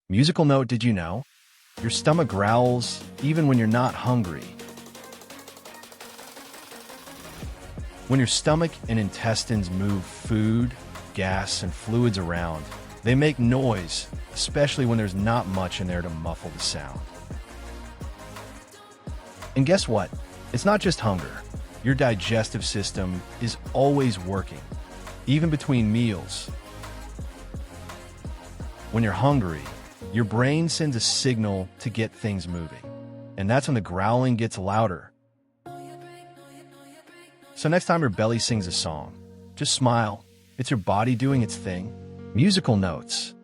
Musical note, did you know? Your stomach growls even when you're not hungry. When your stomach and intestines move food, gas, and fluids around, they make noise, especially when there's not much in there to muffle the sound. And guess what? It's not just hunger. Your digestive system is always working, even between meals. When you're hungry, your brain sends a signal to get things moving. And that's when the growling gets louder. So next time your belly sings a song, just smile. It's your body doing its thing. Musical notes.